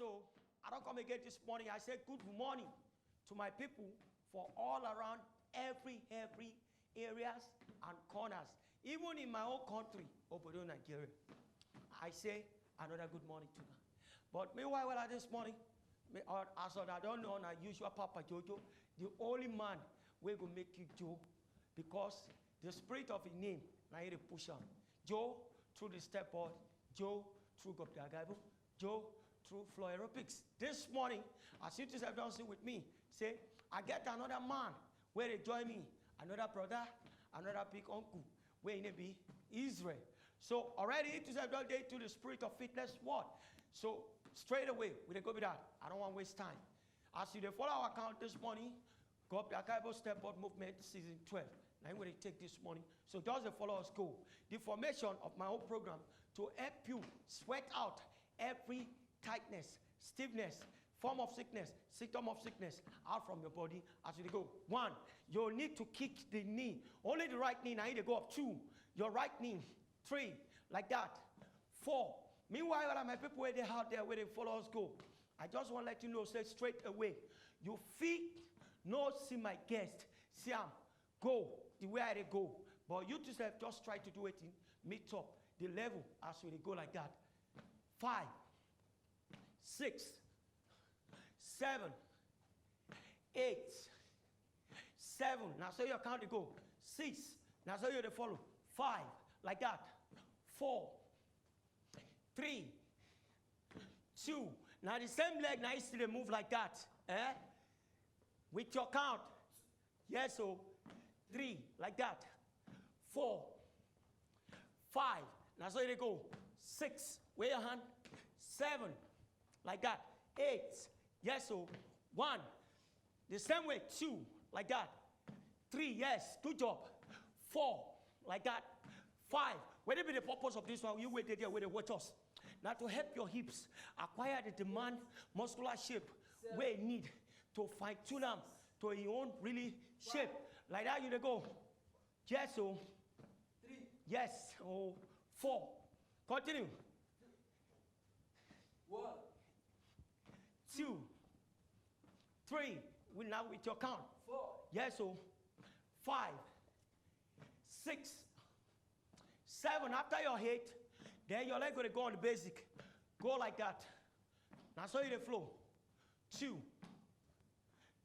so I don't come again this morning. I say good morning to my people for all around every areas and corners. Even in my own country, Obodo, Nigeria. I say another good morning to them. But meanwhile, this morning, as I don't know, I usual Papa Jojo, the only man will go make you Joe, because the spirit of his name, now he push on. Joe through the step board, Joe through Gopdagaibo, Joe through floor aerobics. This morning, as you have done with me, say, I get another man where they join me, another brother, another big uncle, where it be Israel. So already it is done to the spirit of fitness word. So straight away, we go with that. I don't want to waste time. As you follow our account this morning, Gopdagaibo Step Board Movement Season 12. Now I'm going to take this morning. So just the followers go. The formation of my own program to help you sweat out every tightness, stiffness, form of sickness, symptom of sickness out from your body as you go. 1, you'll need to kick the knee. Only the right knee, now you go up. 2, your right knee. 3, like that. 4. Meanwhile, my people where they out there, where they followers go, I just want to let you know, say straight away, you feel no see my guest, see go the way I go. But you just try to do it in meet up the level as we go like that. 5, 6, 7, 8, 7. Now so you count to go. 6. Now so you the follow. 5, like that. 4, 3, 2. Now the same leg now you still move like that. With your count. Yes, so 3, like that. 4, 5. Now so you go. 6, where your hand. 7, like that. 8, yes, so 1. The same way. 2, like that. 3, yes, good job. 4, like that. 5. Whatever the purpose of this one, you wait there where they watch us. Now to help your hips acquire the demand muscular shape where you need to fine tune them to your own really shape. Like that you go. Yes, so 3. Yes, so 4. Continue. 1, 2, 3. We now with your count. 4. Yes, so 5, 6, 7. After your 8, then your leg going to go on the basic. Go like that. Now so you the flow. 2,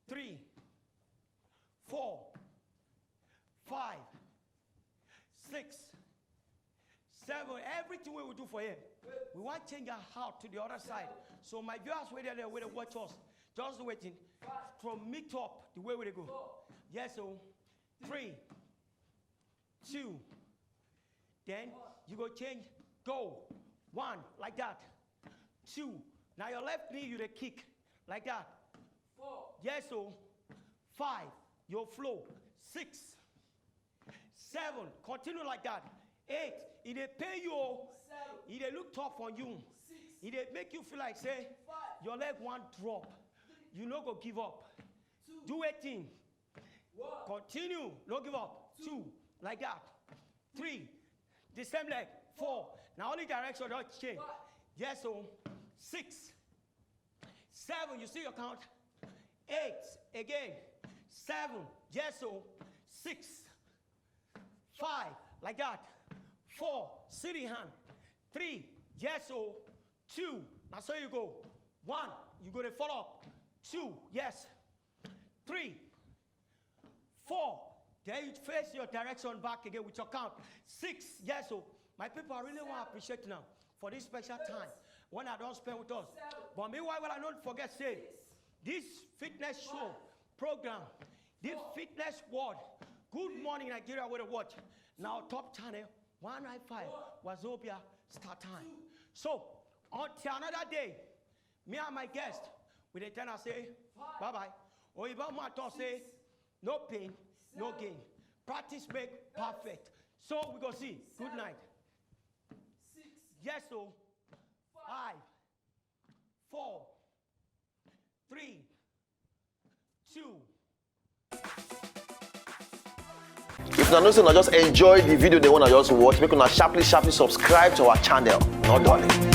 3, 4, 5, 6, 7. Everything we will do for you. We want to change our heart to the other side. So my viewers wait there where they watch us. Just waiting. From meet up the way we go. Yes, so 3, 2. Then you go change. Go. 1, like that. 2. Now your left knee you the kick. Like that. 4. Yes, so 5. Your flow. 6, 7. Continue like that. 8. It they pay you. 7. It they look tough on you. 6. It they make you feel like say 5. Your leg won't drop. 3. You no go give up. 2. Do 18. 1. Continue. No give up. 2. Like that. 3. The same leg. 4. Now only direction don't change. 5. Yes, so 6, 7. You see your count. 8. Again. 7. Yes, so 6, 5. Like that. 4. City hand. 3. Yes, so 2. Now so you go. 1. You go to follow up. 2. Yes. 3, 4. Then you face your direction back again with your count. 6. Yes, so my people, I really want to appreciate now for this special time when I don't spend with us. 7. But meanwhile, I don't forget say this fitness show program, this fitness word. Good morning, Nigeria, with a watch. Now top channel 195 Wazobia start time. So until another day, me and my guest with the tenor say bye bye. Or if I say no pain, no gain. Practice make perfect. So we go see. Good night. 6. Yes, so 5, 4, 3, 2. If una know say una just enjoy the video they wanna just watch, make una sharply subscribe to our channel. Not done.